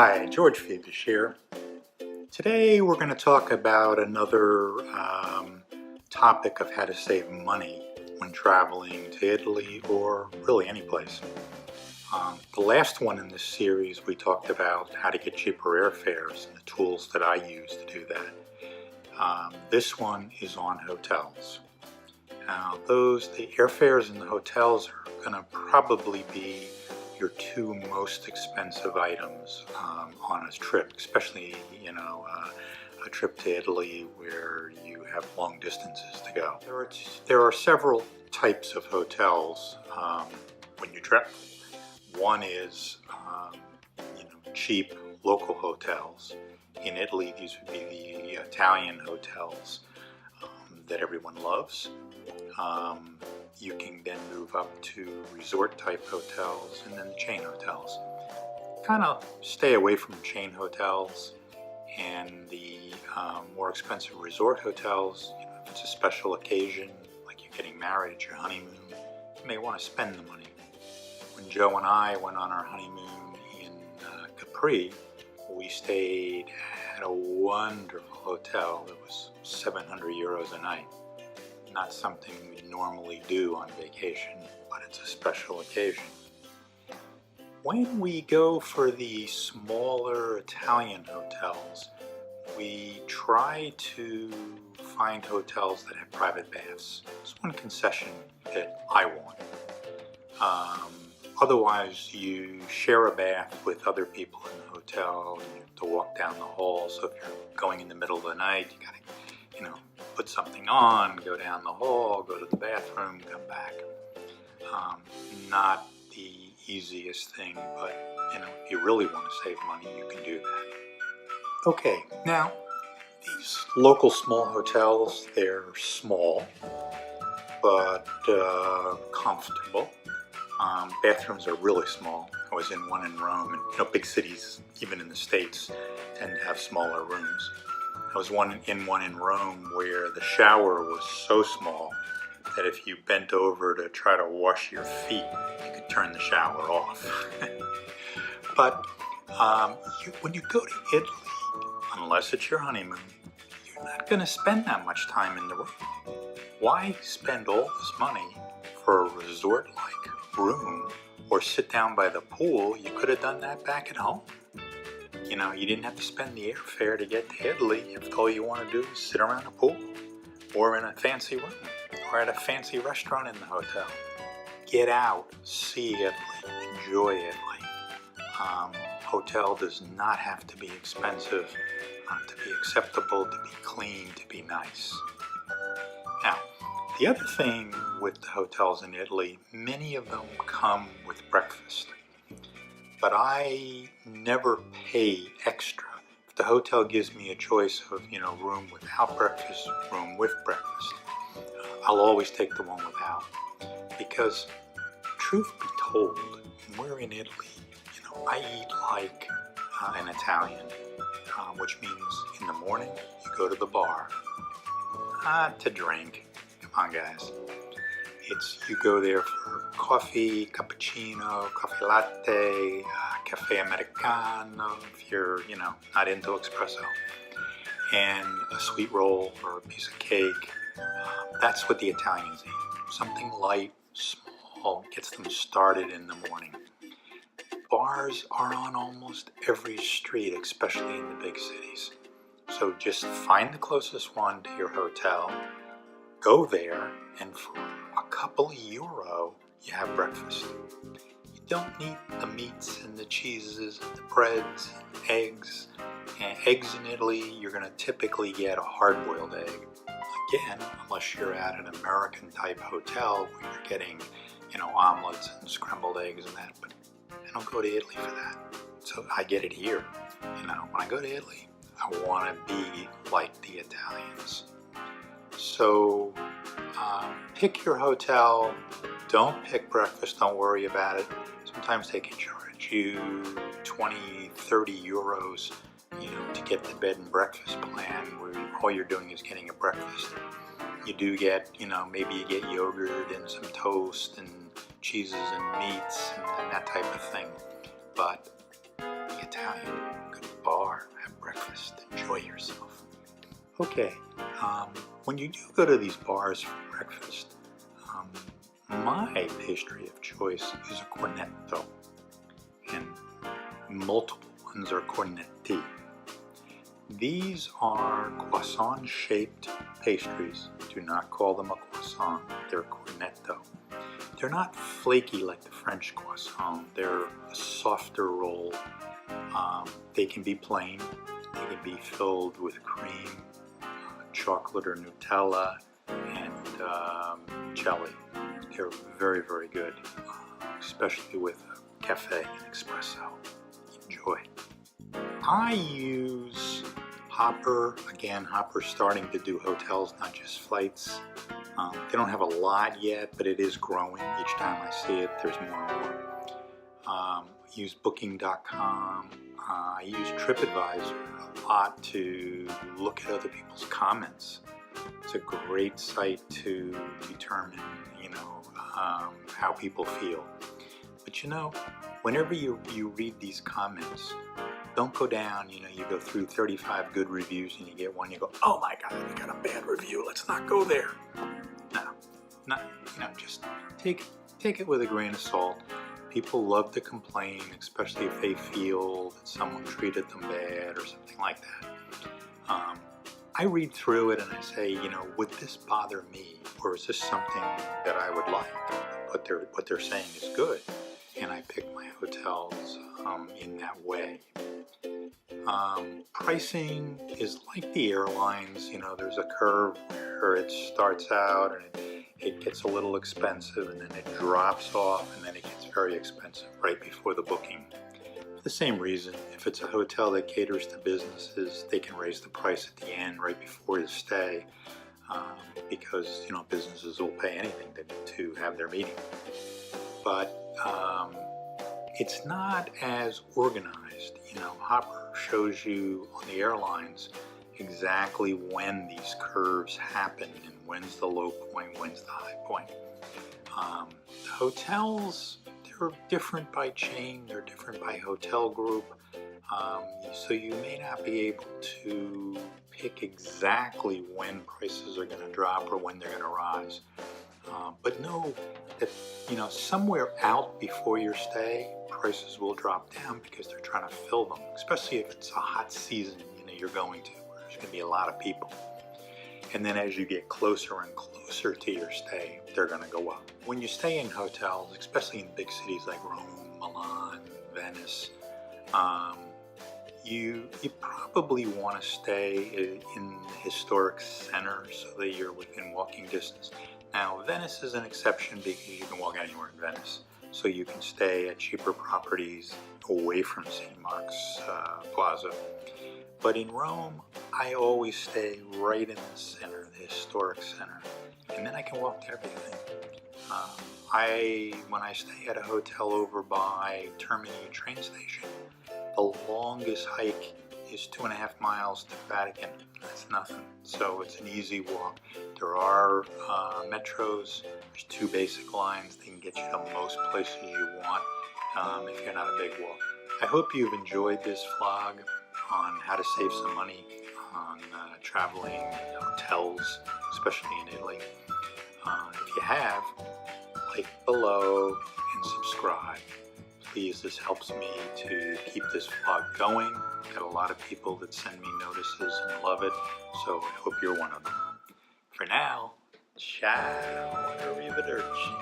Hi, George Febish here. Today we're going to talk about another topic of how to save money when traveling to Italy or really any place. The last one in this series we talked about how to get cheaper airfares and the tools that I use to do that. This one is on hotels. Now the airfares and the hotels are going to probably be your two most expensive items on a trip, especially a trip to Italy where you have long distances to go. There are several types of hotels when you travel. One is cheap local hotels. In Italy, these would be the Italian hotels that everyone loves. You can then move up to resort type hotels and then the chain hotels. Kind of stay away from chain hotels and the more expensive resort hotels. If it's a special occasion, like you're getting married, it's your honeymoon, you may want to spend the money. When Joe and I went on our honeymoon in Capri, we stayed at a wonderful hotel that was 700 euros a night. Not something we normally do on vacation, but it's a special occasion. When we go for the smaller Italian hotels, we try to find hotels that have private baths. It's one concession that I want. Otherwise, you share a bath with other people in the hotel. You have to walk down the hall, so if you're going in the middle of the night, you gotta put something on, go down the hall, go to the bathroom, come back. Not the easiest thing, but if you really want to save money, you can do that. Okay, now these local small hotels, they're small but comfortable. Bathrooms are really small. I was in one in Rome, and big cities, even in the States, tend to have smaller rooms. I was in one in Rome where the shower was so small that if you bent over to try to wash your feet, you could turn the shower off. But when you go to Italy, unless it's your honeymoon, you're not going to spend that much time in the room. Why spend all this money for a resort-like room or sit down by the pool? You could have done that back at home. You didn't have to spend the airfare to get to Italy if all you want to do is sit around a pool or in a fancy room or at a fancy restaurant in the hotel. Get out, see Italy, enjoy Italy. Hotel does not have to be expensive to be acceptable, to be clean, to be nice. Now, the other thing with the hotels in Italy, many of them come with breakfast. But I never pay extra. If the hotel gives me a choice of, room without breakfast, room with breakfast, I'll always take the one without. Because, truth be told, when we're in Italy, I eat like an Italian, which means in the morning you go to the bar to drink. Come on, guys. You go there for coffee, cappuccino, coffee latte, cafe americano, if you're, not into espresso, and a sweet roll or a piece of cake. That's what the Italians eat. Something light, small, gets them started in the morning. Bars are on almost every street, especially in the big cities. So just find the closest one to your hotel, go there, and for a couple of euro, you have breakfast. You don't need the meats and the cheeses and the breads and eggs. And eggs in Italy, you're going to typically get a hard-boiled egg. Again, unless you're at an American-type hotel where you're getting, omelets and scrambled eggs and that. But I don't go to Italy for that. So I get it here. When I go to Italy, I want to be like the Italians. So pick your hotel. Don't pick breakfast. Don't worry about it. Sometimes they can charge you 20, 30 euros, to get the bed and breakfast plan where all you're doing is getting a breakfast. You do get, maybe you get yogurt and some toast and cheeses and meats and that type of thing. But the Italian, go to the bar, have breakfast, enjoy yourself. Okay, when you do go to these bars for breakfast, my pastry of choice is a cornetto, and multiple ones are cornetti. These are croissant-shaped pastries. Do not call them a croissant, they're cornetto. They're not flaky like the French croissant. They're a softer roll. They can be plain. They can be filled with cream, chocolate or Nutella, and jelly. They're very, very good, especially with cafe and espresso. Enjoy. I use Hopper. Again, Hopper's starting to do hotels, not just flights. They don't have a lot yet, but it is growing. Each time I see it, there's more and more. I use Booking.com. I use TripAdvisor a lot to look at other people's comments. It's a great site to determine, how people feel. But whenever you read these comments, don't go down, you go through 35 good reviews and you get one, you go, oh my God, you got a bad review, let's not go there. No, just take it with a grain of salt. People love to complain, especially if they feel that someone treated them bad or something like that. I read through it and I say, would this bother me, or is this something that I would like? What they're saying is good, and I pick my hotels in that way. Pricing is like the airlines. There's a curve where it starts out and it gets a little expensive, and then it drops off, and then it gets very expensive right before the booking. For the same reason, if it's a hotel that caters to businesses, they can raise the price at the end right before the stay, because businesses will pay anything to have their meeting. But it's not as organized. Hopper shows you on the airlines exactly when these curves happen and when's the low point, when's the high point. The hotels, they're different by chain, they're different by hotel group, so you may not be able to pick exactly when prices are going to drop or when they're going to rise. But know that, somewhere out before your stay, prices will drop down because they're trying to fill them, especially if it's a hot season, you're going to, where there's going to be a lot of people. And then as you get closer and closer to your stay, they're going to go up. When you stay in hotels, especially in big cities like Rome, Milan, Venice, you probably want to stay in the historic center so that you're within walking distance. Now, Venice is an exception because you can walk anywhere in Venice. So you can stay at cheaper properties away from St. Mark's Plaza. But in Rome, I always stay right in the center, the historic center. And then I can walk to everything. When I stay at a hotel over by Termini train station, the longest hike is 2.5 miles to Vatican. That's nothing. So it's an easy walk. There are metros. There's 2 basic lines. They can get you to most places you want if you're not a big walk. I hope you've enjoyed this vlog on how to save some money on traveling and hotels, especially in Italy. If you have, like below and subscribe. Please, this helps me to keep this vlog going. Got a lot of people that send me notices and love it, so I hope you're one of them. For now, ciao, arrivederci.